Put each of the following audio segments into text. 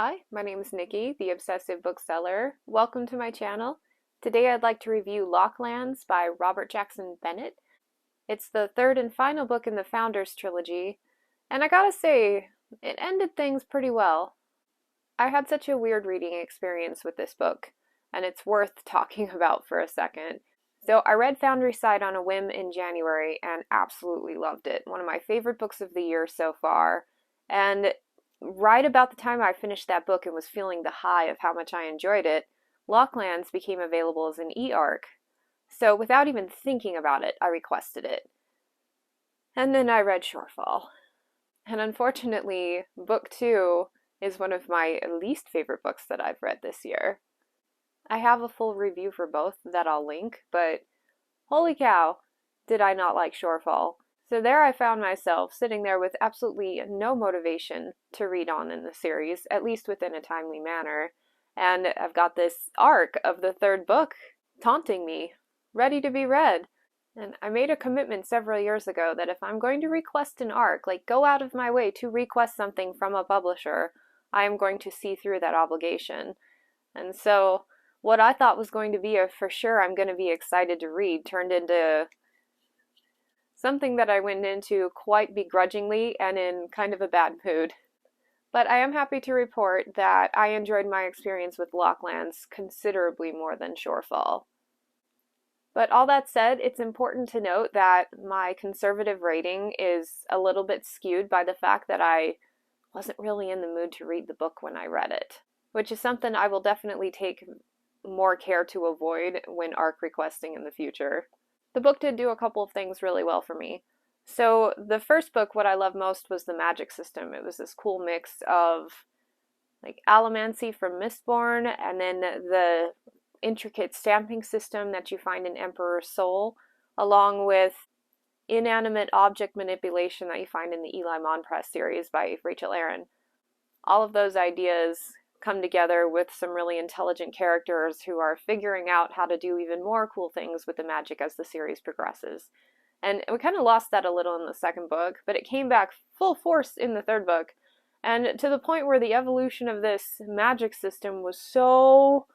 Hi, my name is Nikki, the Obsessive Bookseller. Welcome to my channel. Today I'd like to review Locklands by Robert Jackson Bennett. It's the third and final book in the Founders trilogy, and I gotta say, it ended things pretty well. I had such a weird reading experience with this book, and it's worth talking about for a second. So I read Foundryside on a whim in January and absolutely loved it. One of my favorite books of the year so far. And right about the time I finished that book and was feeling the high of how much I enjoyed it, Locklands became available as an e-arc. So without even thinking about it, I requested it. And then I read Shorefall. And unfortunately, book two is one of my least favorite books that I've read this year. I have a full review for both that I'll link, but holy cow, did I not like Shorefall. So there I found myself sitting there with absolutely no motivation to read on in the series, at least within a timely manner. And I've got this arc of the third book taunting me, ready to be read. And I made a commitment several years ago that if I'm going to request an arc, like go out of my way to request something from a publisher, I am going to see through that obligation. And so what I thought was going to be a for sure I'm going to be excited to read turned into something that I went into quite begrudgingly and in kind of a bad mood. But I am happy to report that I enjoyed my experience with Locklands considerably more than Shorefall. But all that said, it's important to note that my conservative rating is a little bit skewed by the fact that I wasn't really in the mood to read the book when I read it, which is something I will definitely take more care to avoid when arc requesting in the future. The book did do a couple of things really well for me. So the first book, what I loved most was the magic system. It was this cool mix of like allomancy from Mistborn and then the intricate stamping system that you find in Emperor's Soul, along with inanimate object manipulation that you find in the Eli Monpress series by Rachel Aaron. All of those ideas come together with some really intelligent characters who are figuring out how to do even more cool things with the magic as the series progresses. And we kind of lost that a little in the second book, but it came back full force in the third book. And to the point where the evolution of this magic system was so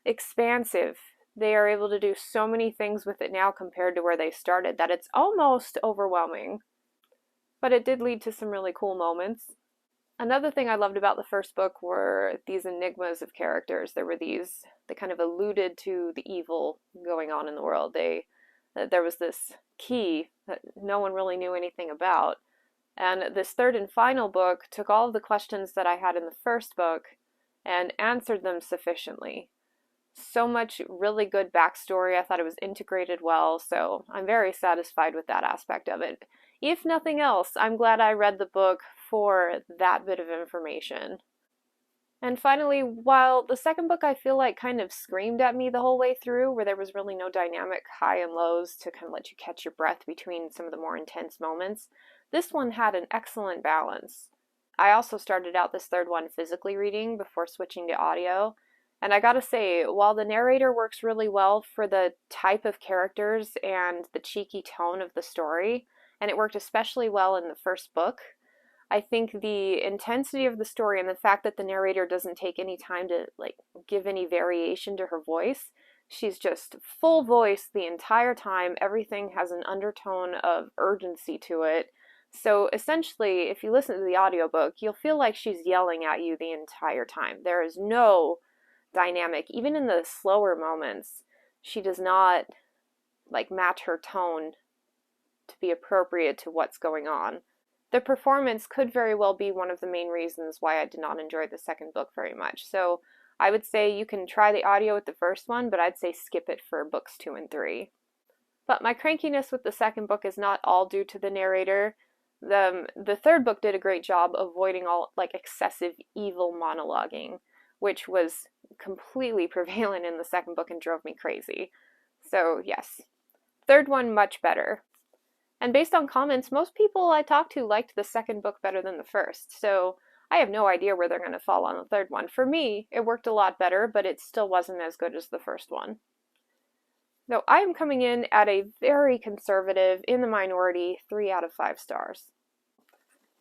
expansive. They are able to do so many things with it now compared to where they started that it's almost overwhelming. But it did lead to some really cool moments. Another thing I loved about the first book were these enigmas of characters. There were they kind of alluded to the evil going on in the world. There was this key that no one really knew anything about. And this third and final book took all of the questions that I had in the first book and answered them sufficiently. So much really good backstory. I thought it was integrated well, so I'm very satisfied with that aspect of it. If nothing else, I'm glad I read the book for that bit of information. And finally, while the second book I feel like kind of screamed at me the whole way through, where there was really no dynamic high and lows to kind of let you catch your breath between some of the more intense moments, this one had an excellent balance. I also started out this third one physically reading before switching to audio. And I gotta say, while the narrator works really well for the type of characters and the cheeky tone of the story, and it worked especially well in the first book, I think the intensity of the story and the fact that the narrator doesn't take any time to give any variation to her voice, she's just full voice the entire time. Everything has an undertone of urgency to it. So essentially, if you listen to the audiobook, you'll feel like she's yelling at you the entire time. There is no dynamic. Even in the slower moments, she does not match her tone to be appropriate to what's going on. The performance could very well be one of the main reasons why I did not enjoy the second book very much. So I would say you can try the audio with the first one, but I'd say skip it for books 2 and 3. But my crankiness with the second book is not all due to the narrator. The third book did a great job avoiding all excessive evil monologuing, which was completely prevalent in the second book and drove me crazy. So yes, third one much better. And based on comments, most people I talked to liked the second book better than the first, so I have no idea where they're going to fall on the third one. For me, it worked a lot better, but it still wasn't as good as the first one. Though I am coming in at a very conservative, in the minority, 3 out of 5 stars.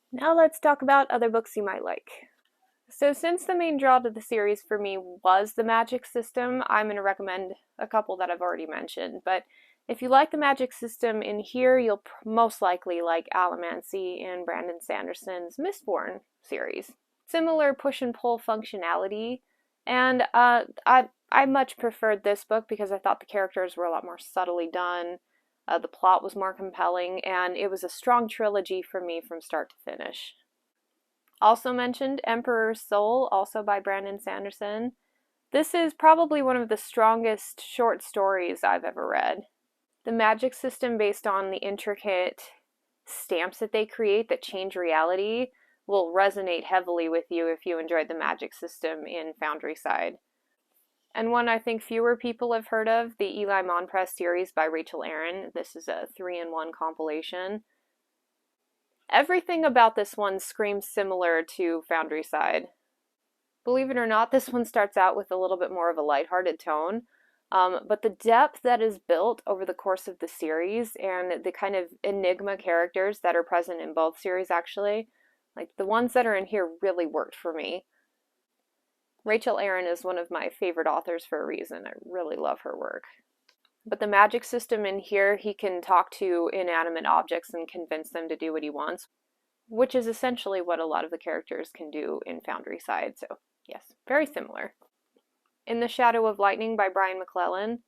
Now let's talk about other books you might like. So since the main draw to the series for me was the magic system, I'm going to recommend a couple that I've already mentioned. But if you like the magic system in here, you'll most likely like Allomancy in Brandon Sanderson's Mistborn series. Similar push and pull functionality, and I much preferred this book because I thought the characters were a lot more subtly done, the plot was more compelling, and it was a strong trilogy for me from start to finish. Also mentioned Emperor's Soul, also by Brandon Sanderson. This is probably one of the strongest short stories I've ever read. The magic system based on the intricate stamps that they create that change reality will resonate heavily with you if you enjoyed the magic system in Foundry Side. And one I think fewer people have heard of, the Eli Monpress series by Rachel Aaron. This is a 3-in-1 compilation. Everything about this one screams similar to Foundry Side. Believe it or not, this one starts out with a little bit more of a lighthearted tone, but the depth that is built over the course of the series and the kind of enigma characters that are present in both series actually, like the ones that are in here really worked for me. Rachel Aaron is one of my favorite authors for a reason. I really love her work. But the magic system in here, he can talk to inanimate objects and convince them to do what he wants, which is essentially what a lot of the characters can do in Foundry Side. So yes, very similar. In the Shadow of Lightning by Brian McClellan.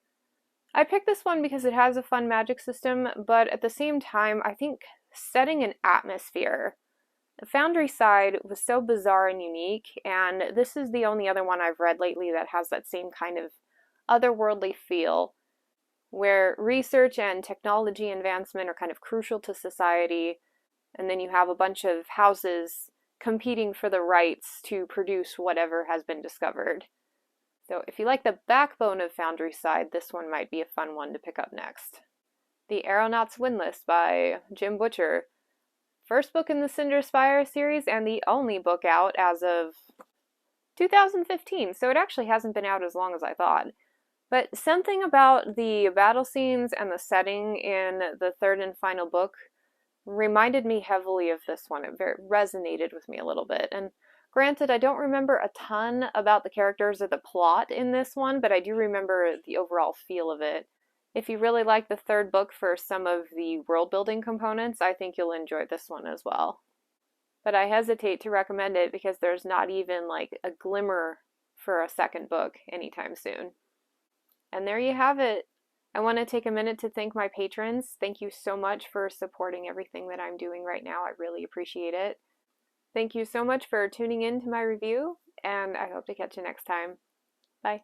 I picked this one because it has a fun magic system, but at the same time, I think setting an atmosphere. The Foundry Side was so bizarre and unique, and this is the only other one I've read lately that has that same kind of otherworldly feel, where research and technology advancement are kind of crucial to society, and then you have a bunch of houses competing for the rights to produce whatever has been discovered. So if you like the backbone of Foundry Side, this one might be a fun one to pick up next. The Aeronaut's Windlass by Jim Butcher. First book in the Cinder Spire series and the only book out as of 2015, so it actually hasn't been out as long as I thought. But something about the battle scenes and the setting in the third and final book reminded me heavily of this one. It resonated with me a little bit. And granted, I don't remember a ton about the characters or the plot in this one, but I do remember the overall feel of it. If you really like the third book for some of the world-building components, I think you'll enjoy this one as well. But I hesitate to recommend it because there's not even like a glimmer for a second book anytime soon. And there you have it. I want to take a minute to thank my patrons. Thank you so much for supporting everything that I'm doing right now. I really appreciate it. Thank you so much for tuning in to my review, and I hope to catch you next time. Bye.